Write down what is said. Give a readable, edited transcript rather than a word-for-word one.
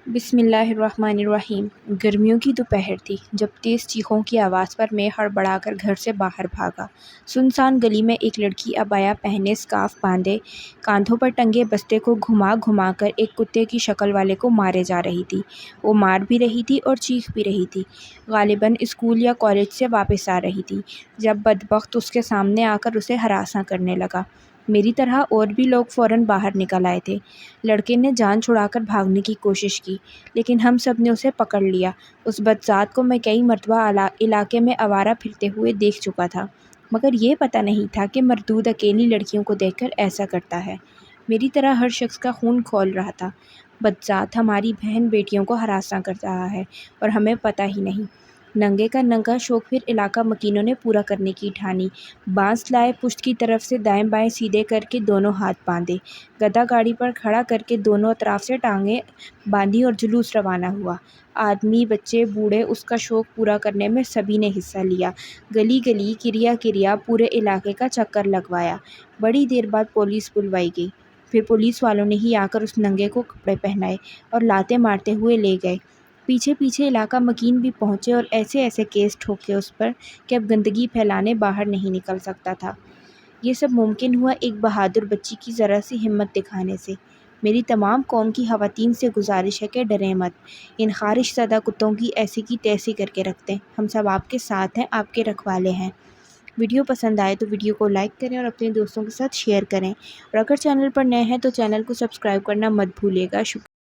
بسم اللہ الرحمن الرحیم۔ گرمیوں کی دوپہر تھی جب تیز چیخوں کی آواز پر میں ہڑبڑا کر گھر سے باہر بھاگا۔ سنسان گلی میں ایک لڑکی عبایا پہنے، اسکارف باندھے، کاندھوں پر ٹنگے بستے کو گھما گھما کر ایک کتے کی شکل والے کو مارے جا رہی تھی۔ وہ مار بھی رہی تھی اور چیخ بھی رہی تھی، غالباً اسکول یا کالج سے واپس آ رہی تھی جب بدبخت اس کے سامنے آ کر اسے ہراساں کرنے لگا۔ میری طرح اور بھی لوگ فوراً باہر نکل آئے تھے۔ لڑکے نے جان چھڑا کر بھاگنے کی کوشش کی، لیکن ہم سب نے اسے پکڑ لیا۔ اس بدذات کو میں کئی مرتبہ علاقے میں آوارہ پھرتے ہوئے دیکھ چکا تھا، مگر یہ پتہ نہیں تھا کہ مردود اکیلی لڑکیوں کو دیکھ کر ایسا کرتا ہے۔ میری طرح ہر شخص کا خون کھول رہا تھا۔ بدذات ہماری بہن بیٹیوں کو ہراساں کر رہا ہے اور ہمیں پتہ ہی نہیں۔ ننگے کا ننگا شوق پھر علاقہ مکینوں نے پورا کرنے کی ٹھانی۔ بانس لائے، پشت کی طرف سے دائیں بائیں سیدھے کر کے دونوں ہاتھ باندھے، گدھا گاڑی پر کھڑا کر کے دونوں اطراف سے ٹانگیں باندھی اور جلوس روانہ ہوا۔ آدمی، بچے، بوڑھے، اس کا شوق پورا کرنے میں سبھی نے حصہ لیا۔ گلی گلی، کریا کریا، پورے علاقے کا چکر لگوایا۔ بڑی دیر بعد پولیس بلوائی گئی۔ پھر پولیس والوں نے ہی آ کر اس ننگے کو کپڑے پہنائے اور لاتیں مارتے ہوئے لے گئے۔ پیچھے پیچھے علاقہ مکین بھی پہنچے اور ایسے ایسے کیس ٹھوکے اس پر کہ اب گندگی پھیلانے باہر نہیں نکل سکتا تھا۔ یہ سب ممکن ہوا ایک بہادر بچی کی ذرا سی ہمت دکھانے سے۔ میری تمام قوم کی خواتین سے گزارش ہے کہ ڈریں مت، ان خارش زدہ کتوں کی ایسی کی تیسی کر کے رکھ دیں۔ ہم سب آپ کے ساتھ ہیں، آپ کے رکھوالے ہیں۔ ویڈیو پسند آئے تو ویڈیو کو لائک کریں اور اپنے دوستوں کے ساتھ شیئر کریں، اور اگر چینل پر نئے ہیں تو چینل کو سبسکرائب کرنا مت بھولیے گا۔ شکریہ۔